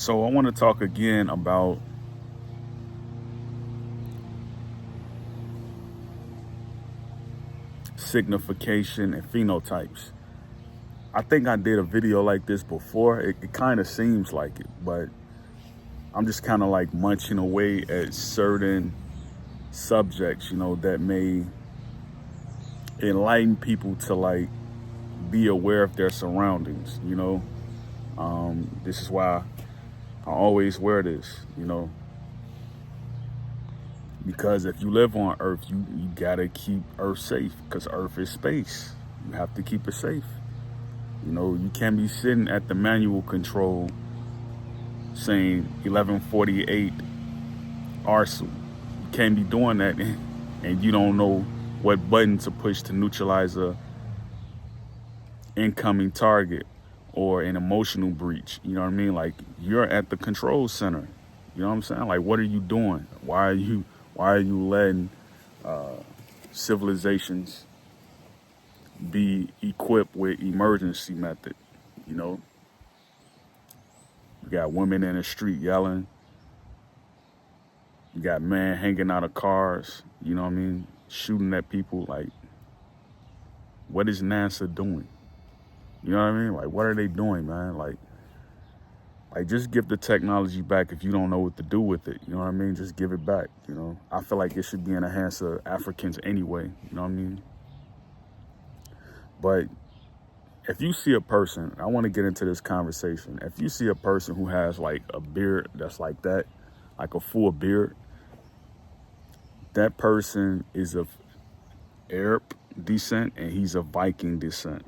So I want to talk again about signification and phenotypes. I think I did a video like this before. It kind of seems like it, but I'm just kind of like munching away at certain subjects, that may enlighten people to like be aware of their surroundings. This is why I always wear this, because if you live on Earth, you gotta keep Earth safe because Earth is space. You have to keep it safe. You can't be sitting at the manual control saying 1148 arsenal. You can't be doing that and you don't know what button to push to neutralize a incoming target or an emotional breach. You know what I mean? Like, you're at the control center. You know what I'm saying? Like, what are you doing? Why are you letting civilizations be equipped with emergency method? You got women in the street yelling. You got men hanging out of cars, shooting at people. Like, what is NASA doing? You know what I mean? Like, what are they doing, man? Like just give the technology back if you don't know what to do with it. You know what I mean? Just give it back, I feel like it should be in the hands of Africans anyway, you know what I mean? But if you see a person, I want to get into this conversation. If you see a person who has like a beard that's like that, like a full beard, that person is of Arab descent and he's of Viking descent.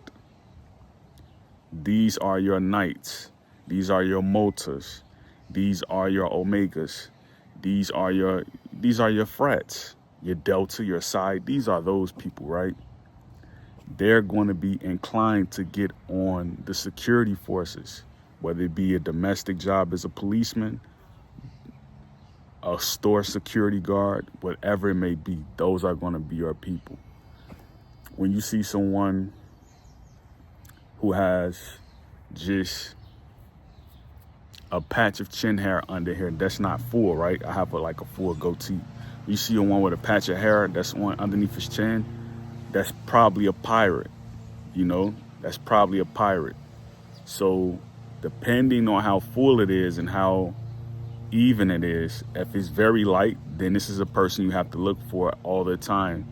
These are your knights. These are your motas. These are your omegas. These are your frats, your delta, your psi. These are those people, right? They're going to be inclined to get on the security forces, whether it be a domestic job as a policeman, a store security guard, whatever it may be. Those are going to be your people. When you see someone who has just a patch of chin hair under here, that's not full, right? I have like a full goatee. You see one with a patch of hair that's on underneath his chin, that's probably a pirate, that's probably a pirate. So depending on how full it is and how even it is, if it's very light, then this is a person you have to look for all the time,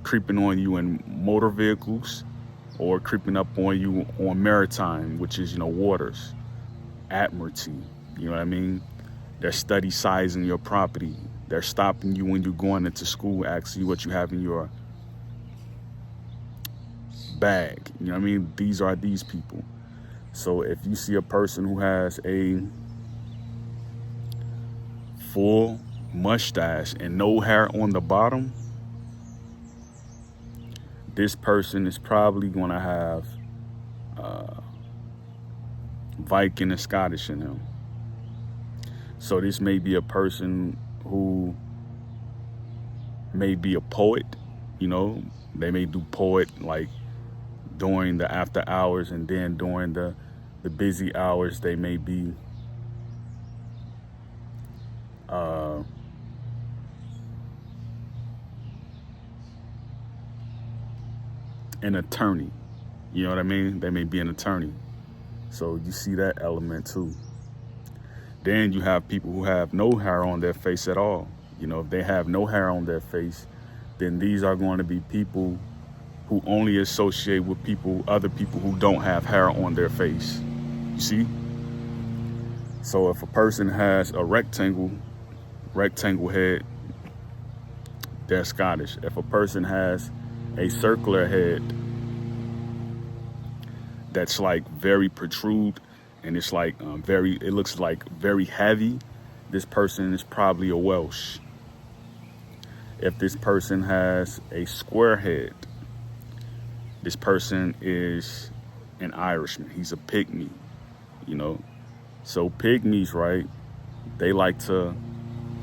creeping on you in motor vehicles or creeping up on you on maritime, which is, waters, admiralty, you know what I mean? They're study sizing your property. They're stopping you when you're going into school, asking you what you have in your bag. You know what I mean? These are these people. So if you see a person who has a full mustache and no hair on the bottom, this person is probably going to have Viking and Scottish in him. So this may be a person who may be a poet, they may do poet like during the after hours, and then during the busy hours they may be an attorney. You know what I mean? They may be an attorney. So you see that element too. Then you have people who have no hair on their face at all. If they have no hair on their face, then these are going to be people who only associate with other people who don't have hair on their face. You see? So if a person has a rectangle head, they're Scottish. If a person has a circular head that's like very protrude and it's like it looks like very heavy, this person is probably a Welsh. If this person has a square head, this person is an Irishman. He's a pygmy, So pygmies, right, they like to,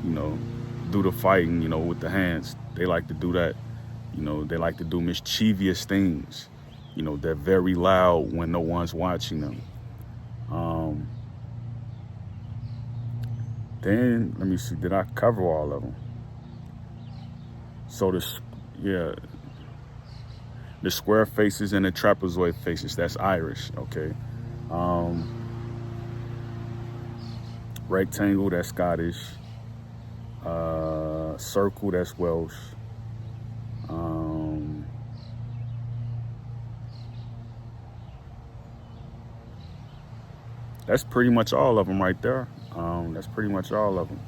do the fighting, with the hands. They like to do that. They like to do mischievous things. They're very loud when no one's watching them. Then, let me see, did I cover all of them? So yeah, the square faces and the trapezoid faces, that's Irish, okay. Rectangle, that's Scottish. Circle, that's Welsh. That's pretty much all of them right there. That's pretty much all of them.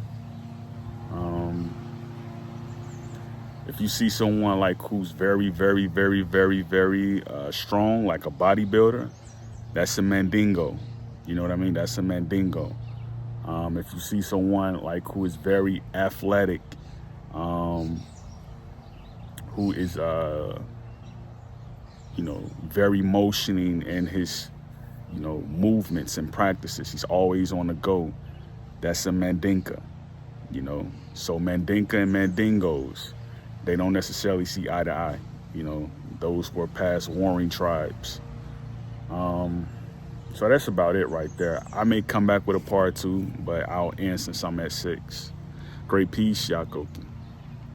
If you see someone like who's very, very, very, very, very strong, like a bodybuilder, that's a Mandingo. You know what I mean? That's a Mandingo. If you see someone like who is very athletic, who is, very motioning in his, movements and practices, he's always on the go, that's a Mandinka, So Mandinka and Mandingos, they don't necessarily see eye to eye. Those were past warring tribes. So that's about it right there. I may come back with a part 2, but I'll end since I'm at 6. Great peace, Yakoki.